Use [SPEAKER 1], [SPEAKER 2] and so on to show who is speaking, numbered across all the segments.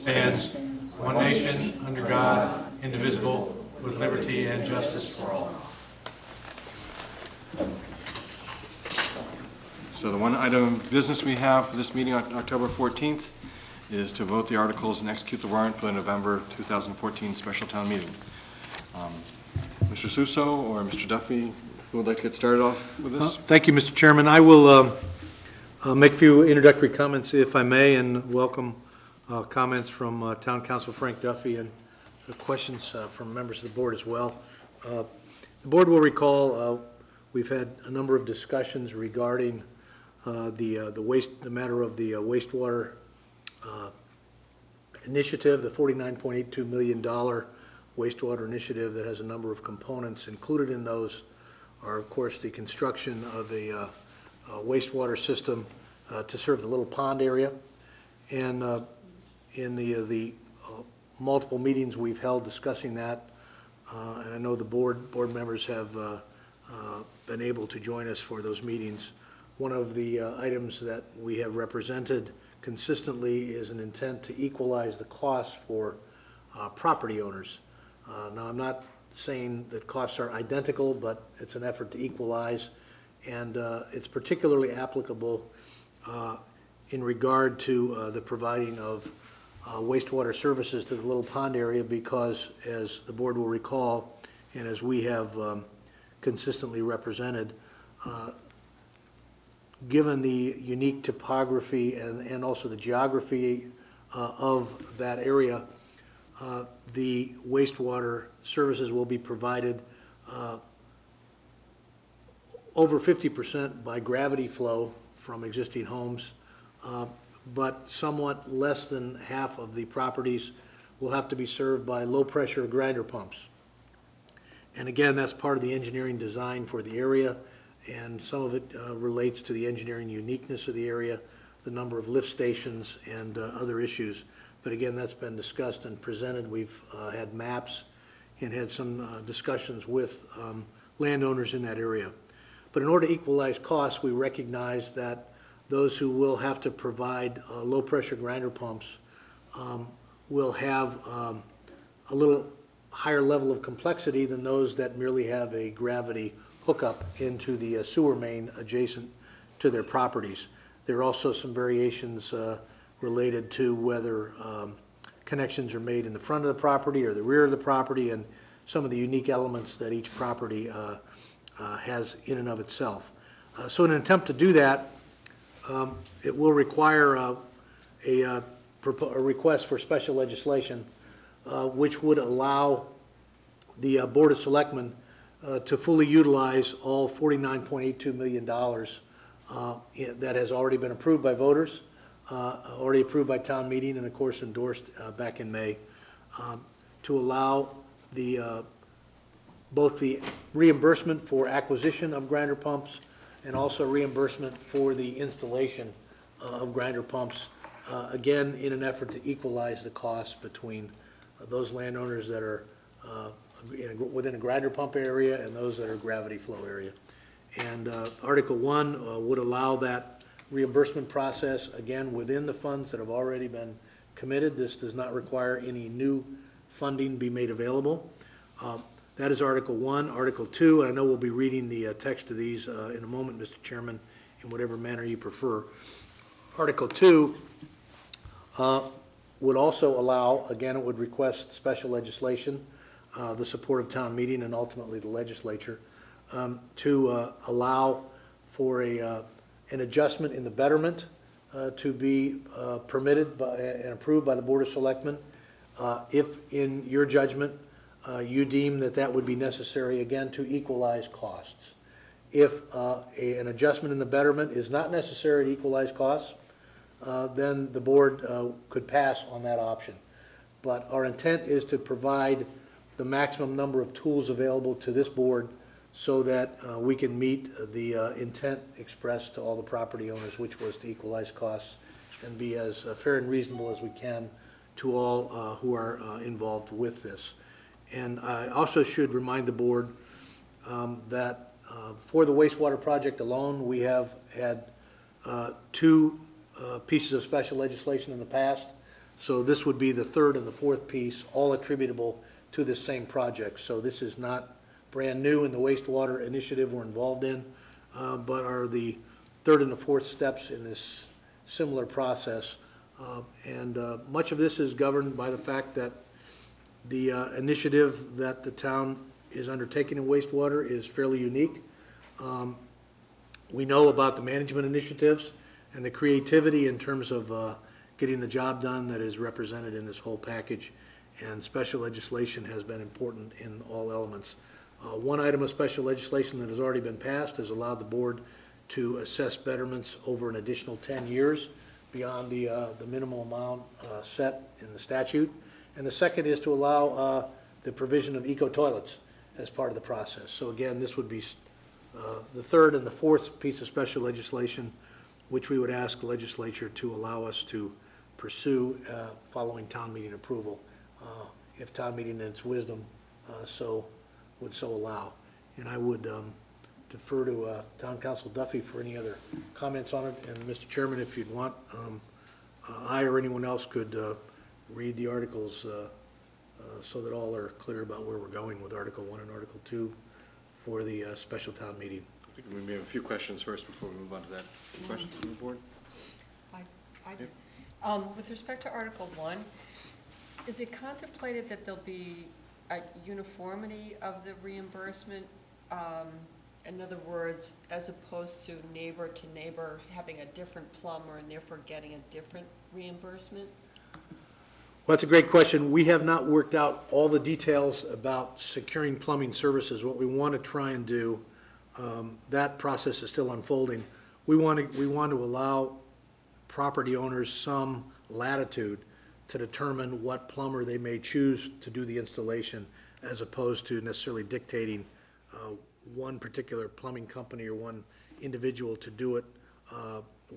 [SPEAKER 1] stands one nation, under God, indivisible, with liberty and justice for all.
[SPEAKER 2] So the one item of business we have for this meeting on October 14th is to vote the articles and execute the warrant for the November 2014 special town meeting. Mr. Suso or Mr. Duffy, who would like to get started off with this?
[SPEAKER 1] Thank you, Mr. Chairman. I will make a few introductory comments, if I may, and welcome comments from Town Council Frank Duffy and questions from members of the board as well. The board will recall we've had a number of discussions regarding the matter of the wastewater initiative, the $49.82 million wastewater initiative that has a number of components. Included in those are, of course, the construction of a wastewater system to serve the Little Pond area. And in the multiple meetings we've held discussing that, and I know the board members have been able to join us for those meetings. One of the items that we have represented consistently is an intent to equalize the costs for property owners. Now, I'm not saying that costs are identical, but it's an effort to equalize, and it's particularly applicable in regard to the providing of wastewater services to the Little Pond area, because, as the board will recall, and as we have consistently represented, given the unique topography and also the geography of that area, the wastewater services will be provided over 50% by gravity flow from existing homes, but somewhat less than half of the properties will have to be served by low-pressure grinder pumps. And again, that's part of the engineering design for the area, and some of it relates to the engineering uniqueness of the area, the number of lift stations, and other issues. But again, that's been discussed and presented. We've had maps and had some discussions with landowners in that area. But in order to equalize costs, we recognize that those who will have to provide low-pressure grinder pumps will have a little higher level of complexity than those that merely have a gravity hookup into the sewer main adjacent to their properties. There are also some variations related to whether connections are made in the front of the property or the rear of the property, and some of the unique elements that each property has in and of itself. So in an attempt to do that, it will require a request for special legislation which would allow the Board of Selectmen to fully utilize all $49.82 million that has already been approved by voters, already approved by town meeting, and of course endorsed back in May, to allow the both the reimbursement for acquisition of grinder pumps and also reimbursement for the installation of grinder pumps, again in an effort to equalize the costs between those landowners that are within a grinder pump area and those that are gravity flow area. And Article 1 would allow that reimbursement process, again, within the funds that have already been committed. This does not require any new funding be made available. That is Article 1. Article 2, and I know we'll be reading the text of these in a moment, Mr. Chairman, in whatever manner you prefer. Article 2 would also allow, again, it would request special legislation, the support of town meeting and ultimately the legislature, to allow for an adjustment in the betterment to be permitted by, and approved by the Board of Selectmen if, in your judgment, you deem that that would be necessary, again, to equalize costs. If an adjustment in the betterment is not necessary to equalize costs, then the board could pass on that option. But our intent is to provide the maximum number of tools available to this board so that we can meet the intent expressed to all the property owners, which was to equalize costs and be as fair and reasonable as we can to all who are involved with this. And I also should remind the board that for the wastewater project alone, we have had two pieces of special legislation in the past. So this would be the third and the fourth piece, all attributable to this same project. So this is not brand new in the wastewater initiative we're involved in, but are the third and the fourth steps in this similar process. And much of this is governed by the fact that the initiative that the town is undertaking in wastewater is fairly unique. We know about the management initiatives and the creativity in terms of getting the job done that is represented in this whole package, and special legislation has been important in all elements. One item of special legislation that has already been passed has allowed the board to assess betterments over an additional 10 years beyond the minimal amount set in the statute. And the second is to allow the provision of eco-toilets as part of the process. So again, this would be the third and the fourth piece of special legislation, which we would ask the legislature to allow us to pursue following town meeting approval, if town meeting in its wisdom would so allow. And I would defer to Town Council Duffy for any other comments on it. And Mr. Chairman, if you'd want, I or anyone else could read the articles so that all are clear about where we're going with Article 1 and Article 2 for the special town meeting.
[SPEAKER 2] I think we may have a few questions first before we move on to that. Questions from the board?
[SPEAKER 3] I do. With respect to Article 1, is it contemplated that there'll be a uniformity of the reimbursement? In other words, as opposed to neighbor having a different plumber and therefore getting a different reimbursement?
[SPEAKER 1] Well, that's a great question. We have not worked out all the details about securing plumbing services. What we want to try and do, that process is still unfolding. We want to allow property owners some latitude to determine what plumber they may choose to do the installation, as opposed to necessarily dictating one particular plumbing company or one individual to do it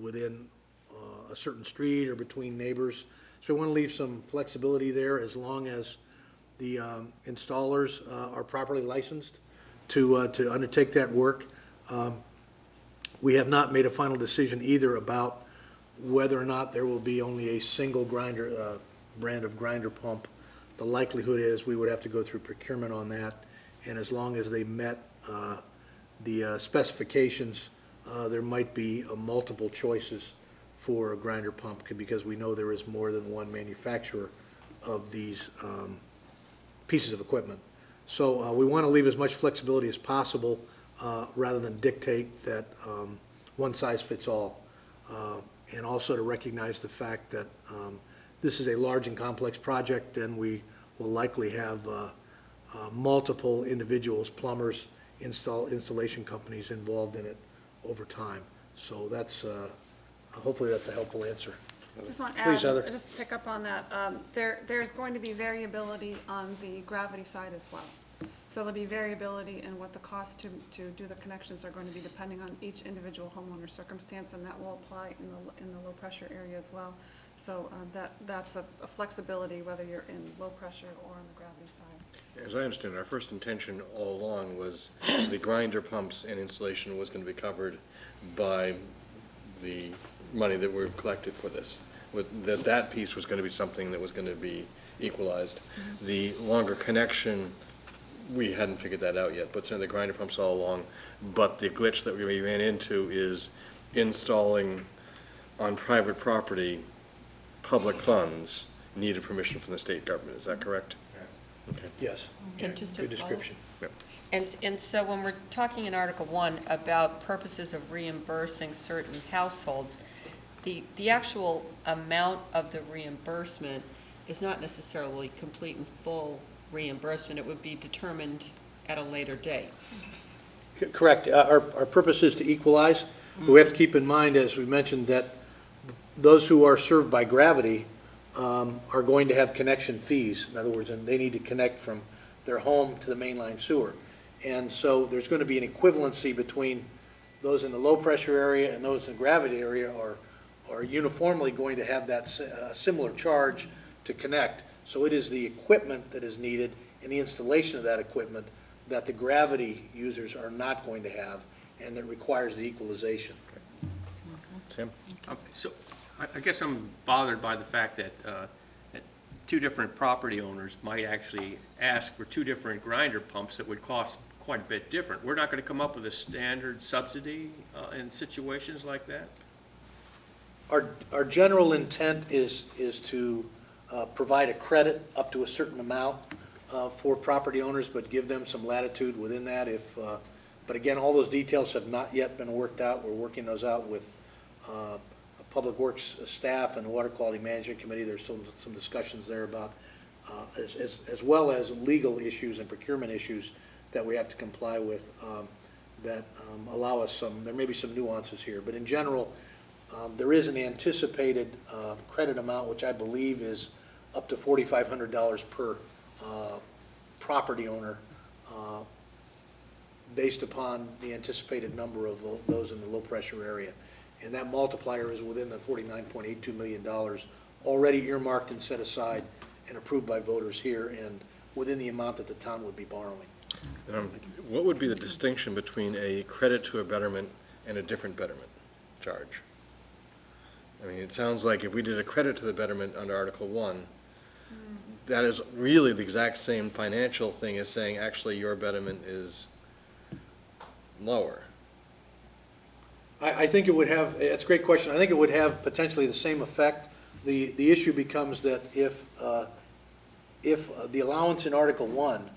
[SPEAKER 1] within a certain street or between neighbors. So we want to leave some flexibility there, as long as the installers are properly licensed to undertake that work. We have not made a final decision either about whether or not there will be only a single grinder brand of grinder pump. The likelihood is we would have to go through procurement on that, and as long as they met the specifications, there might be multiple choices for a grinder pump, because we know there is more than one manufacturer of these pieces of equipment. So we want to leave as much flexibility as possible rather than dictate that one size fits all. And also to recognize the fact that this is a large and complex project, and we will likely have multiple individuals, plumbers, installation companies involved in it over time. So that's hopefully that's a helpful answer.
[SPEAKER 4] Just want to
[SPEAKER 1] Please,
[SPEAKER 4] add,
[SPEAKER 1] Heather.
[SPEAKER 4] just pick up on that. There's going to be variability on the gravity side as well. So there'll be variability in what the cost to do the connections are going to be, depending on each individual homeowner circumstance, and that will apply in the low pressure area as well. So that's a flexibility whether you're in low pressure or on the gravity side.
[SPEAKER 2] As I understand it, our first intention all along was the grinder pumps and installation was going to be covered by the money that we've collected for this. That piece was going to be something that was going to be equalized. Mm-hmm. The longer connection, we hadn't figured that out yet, but certainly the grinder pumps all along. But the glitch that we ran into is installing on private property, public funds needed permission from the state government. Is that correct? Okay.
[SPEAKER 1] Yes.
[SPEAKER 3] And just to
[SPEAKER 1] Good
[SPEAKER 3] follow-
[SPEAKER 1] description.
[SPEAKER 2] Yep.
[SPEAKER 3] And so when we're talking in Article 1 about purposes of reimbursing certain households, the actual amount of the reimbursement is not necessarily complete and full reimbursement. It would be determined at a later date.
[SPEAKER 1] Correct. Our purpose is to equalize, but we have to keep in mind, as we mentioned, that those who are served by gravity are going to have connection fees. In other words, and they need to connect from their home to the mainline sewer. And so there's going to be an equivalency between those in the low pressure area and those in the gravity area are uniformly going to have that similar charge to connect. So it is the equipment that is needed and the installation of that equipment that the gravity users are not going to have, and that requires the equalization.
[SPEAKER 2] Tim?
[SPEAKER 5] So I guess I'm bothered by the fact that two different property owners might actually ask for two different grinder pumps that would cost quite a bit different. We're not going to come up with a standard subsidy in situations like that?
[SPEAKER 1] Our general intent is to provide a credit up to a certain amount for property owners, but give them some latitude within that if, but again, all those details have not yet been worked out. We're working those out with Public Works staff and the Water Quality Management Committee. There's still some discussions there about, as well as legal issues and procurement issues that we have to comply with that allow us there may be some nuances here. But in general, there is an anticipated credit amount, which I believe is up to $4,500 per property owner, based upon the anticipated number of those in the low-pressure area. And that multiplier is within the $49.82 million already earmarked and set aside and approved by voters here, and within the amount that the town would be borrowing.
[SPEAKER 2] What would be the distinction between a credit to a betterment and a different betterment charge? I mean, it sounds like if we did a credit to the betterment under Article 1, that is really the exact same financial thing as saying, actually, your betterment is lower.
[SPEAKER 1] I think it would have, it's a great question, I think it would have potentially the same effect. The issue becomes that if the allowance in Article 1,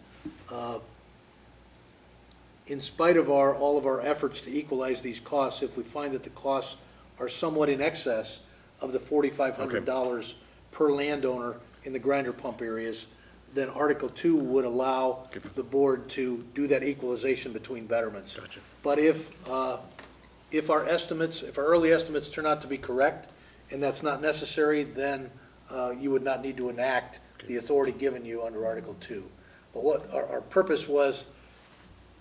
[SPEAKER 1] in spite of all of our efforts to equalize these costs, if we find that the costs are somewhat in excess of the $4,500 per landowner in the grinder pump areas, then Article 2 would allow the board to do that equalization between betterments.
[SPEAKER 2] Gotcha.
[SPEAKER 1] But if our early estimates turn out to be correct, and that's not necessary, then you would not need to enact the authority given you under Article 2. But what our purpose was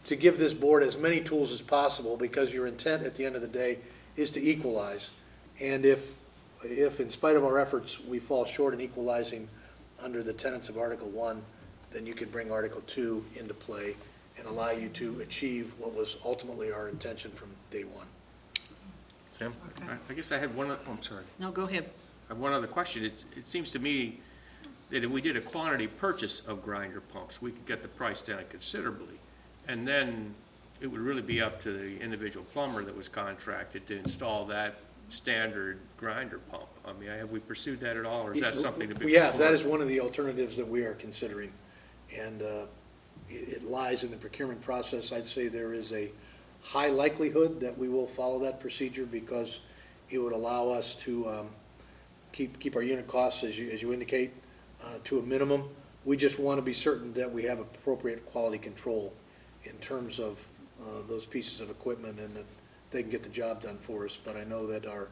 [SPEAKER 1] to give this board as many tools as possible, because your intent at the end of the day is to equalize. And if in spite of our efforts we fall short in equalizing under the tenets of Article 1, then you could bring Article 2 into play and allow you to achieve what was ultimately our intention from day one.
[SPEAKER 2] Sam?
[SPEAKER 5] I guess I had one, I'm sorry.
[SPEAKER 6] No, go ahead.
[SPEAKER 5] I have one other question. It seems to me that if we did a quantity purchase of grinder pumps, we could get the price down considerably. And then it would really be up to the individual plumber that was contracted to install that standard grinder pump. I mean, have we pursued that at all, or is that something to be explored?
[SPEAKER 1] Yeah, that is one of the alternatives that we are considering. And it lies in the procurement process. I'd say there is a high likelihood that we will follow that procedure, because it would allow us to keep our unit costs, as you indicate, to a minimum. We just want to be certain that we have appropriate quality control in terms of those pieces of equipment, and that they can get the job done for us. But I know that our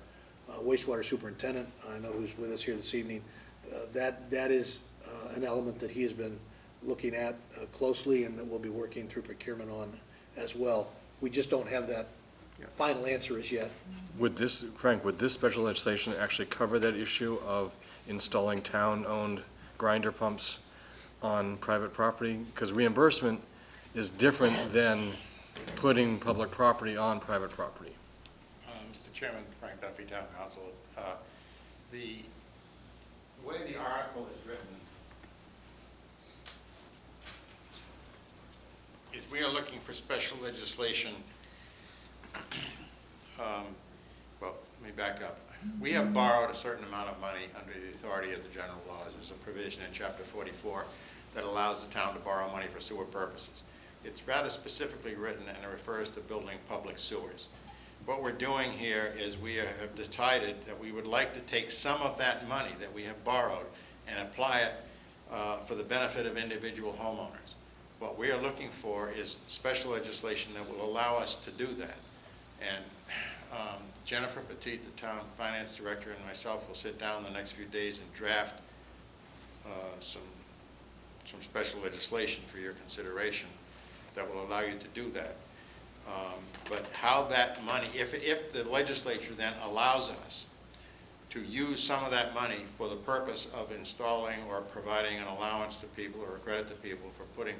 [SPEAKER 1] wastewater superintendent, I know who's with us here this evening, that is an element that he has been looking at closely, and that we'll be working through procurement on as well. We just don't have that final answer as yet.
[SPEAKER 2] Frank, would this special legislation actually cover that issue of installing town-owned grinder pumps on private property? Because reimbursement is different than putting public property on private property.
[SPEAKER 7] Mr. Chairman, Frank Duffy, Town Council. The way the article is written is we are looking for special legislation. Well, let me back up. We have borrowed a certain amount of money under the authority of the general laws. There's a provision in Chapter 44 that allows the town to borrow money for sewer purposes. It's rather specifically written, and it refers to building public sewers. What we're doing here is we have decided that we would like to take some of that money that we have borrowed and apply it for the benefit of individual homeowners. What we are looking for is special legislation that will allow us to do that. And Jennifer Petit, the town finance director, and myself will sit down the next few days and draft some special legislation for your consideration that will allow you to do that. But how that money, if the legislature then allows us to use some of that money for the purpose of installing or providing an allowance to people or a credit to people for putting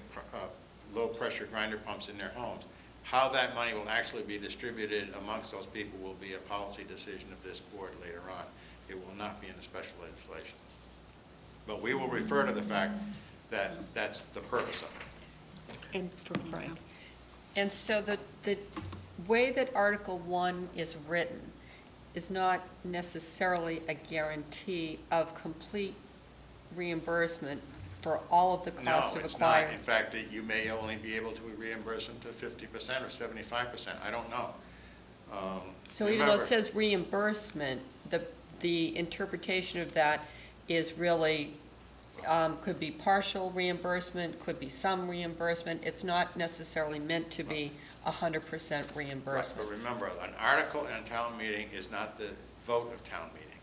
[SPEAKER 7] low-pressure grinder pumps in their homes, how that money will actually be distributed amongst those people will be a policy decision of this board later on. It will not be in the special legislation. But we will refer to the fact that that's the purpose of it.
[SPEAKER 3] And for Frank. And so the way that Article 1 is written is not necessarily a guarantee of complete reimbursement for all of the cost
[SPEAKER 7] No,
[SPEAKER 3] of
[SPEAKER 7] it's not.
[SPEAKER 3] acquiring.
[SPEAKER 7] In fact, that you may only be able to reimburse them to 50% or 75%. I don't know.
[SPEAKER 3] So even though it
[SPEAKER 7] Remember-
[SPEAKER 3] says reimbursement, the interpretation of that is really, could be partial reimbursement, could be some reimbursement. It's not necessarily meant to be 100%
[SPEAKER 7] Right,
[SPEAKER 3] reimbursement.
[SPEAKER 7] but remember, an article in a town meeting is not the vote of town meeting,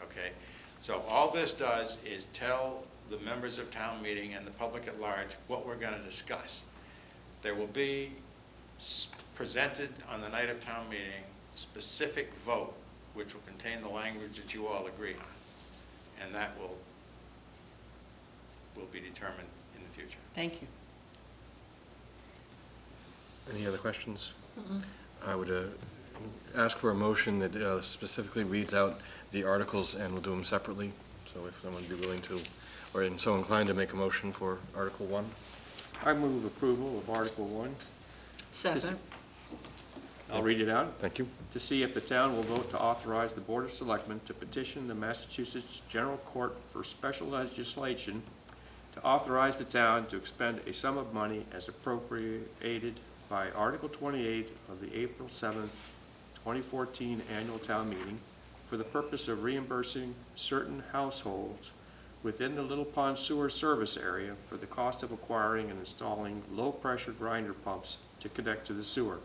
[SPEAKER 7] okay? So all this does is tell the members of town meeting and the public at large what we're going to discuss. There will be presented on the night of town meeting, specific vote, which will contain the language that you all agree on, and that will be determined in the future.
[SPEAKER 3] Thank you.
[SPEAKER 2] Any other questions? I would ask for a motion that specifically reads out the articles, and we'll do them separately. So if someone would be willing to, or so inclined to make a motion for Article 1.
[SPEAKER 5] I move approval of Article 1.
[SPEAKER 6] Second.
[SPEAKER 5] I'll read it out.
[SPEAKER 2] Thank you.
[SPEAKER 5] To see if the town will vote to authorize the Board of Selectmen to petition the Massachusetts General Court for special legislation to authorize the town to expend a sum of money as appropriated by Article 28 of the April 7th, 2014 annual town meeting for the purpose of reimbursing certain households within the Little Pond Sewer Service Area for the cost of acquiring and installing low-pressure grinder pumps to connect to the sewer,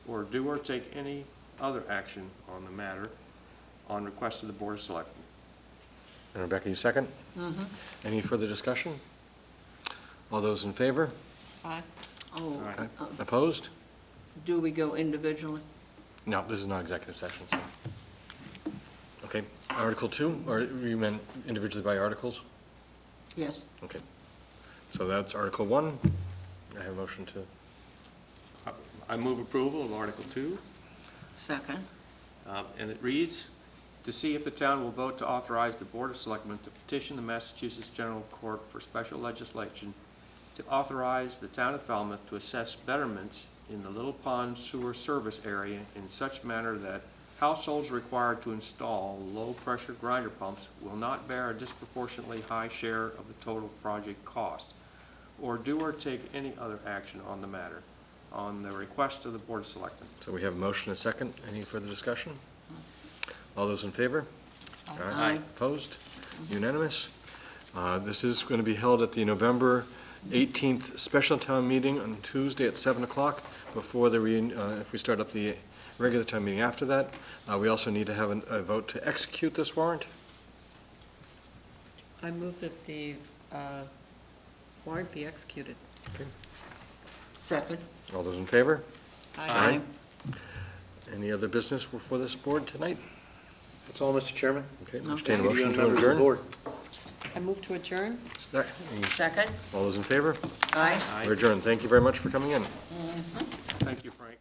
[SPEAKER 5] or do or take any other action on the matter on request of the Board of Selectmen.
[SPEAKER 2] And Rebecca, you second? Any further discussion? All those in favor?
[SPEAKER 3] Aye.
[SPEAKER 6] Oh,
[SPEAKER 2] Aye. Opposed?
[SPEAKER 6] do we go individually?
[SPEAKER 2] No, this is not executive session, so. Okay, Article 2, or you meant individually by articles?
[SPEAKER 6] Yes.
[SPEAKER 2] Okay. So that's Article 1. I have a motion to,
[SPEAKER 5] I move approval of Article 2,
[SPEAKER 6] Second.
[SPEAKER 5] and it reads, to see if the town will vote to authorize the Board of Selectmen to petition the Massachusetts General Court for special legislation to authorize the town of Falmouth to assess betterments in the Little Pond Sewer Service Area in such manner that households required to install low-pressure grinder pumps will not bear a disproportionately high share of the total project cost, or do or take any other action on the matter, on the request of the Board of Selectmen.
[SPEAKER 2] so we have a motion and a second. Any further discussion? All those in favor?
[SPEAKER 6] Aye.
[SPEAKER 2] Opposed? Unanimous? This is going to be held at the November 18th special town meeting on Tuesday at 7 o'clock before the, if we start up the regular town meeting after that. We also need to have a vote to execute this warrant.
[SPEAKER 3] I move that the warrant be executed.
[SPEAKER 6] Second.
[SPEAKER 2] All those in favor?
[SPEAKER 6] Aye.
[SPEAKER 2] Any other business for this board tonight?
[SPEAKER 1] That's all, Mr. Chairman.
[SPEAKER 2] Okay,
[SPEAKER 6] Okay.
[SPEAKER 2] entertain a
[SPEAKER 1] You
[SPEAKER 2] motion
[SPEAKER 1] and
[SPEAKER 2] to
[SPEAKER 1] members of the
[SPEAKER 2] adjourn.
[SPEAKER 1] board.
[SPEAKER 3] I move to adjourn.
[SPEAKER 6] Second.
[SPEAKER 2] All those in favor?
[SPEAKER 6] Aye.
[SPEAKER 2] We're adjourned. Thank you very much for coming in.
[SPEAKER 5] Thank you, Frank.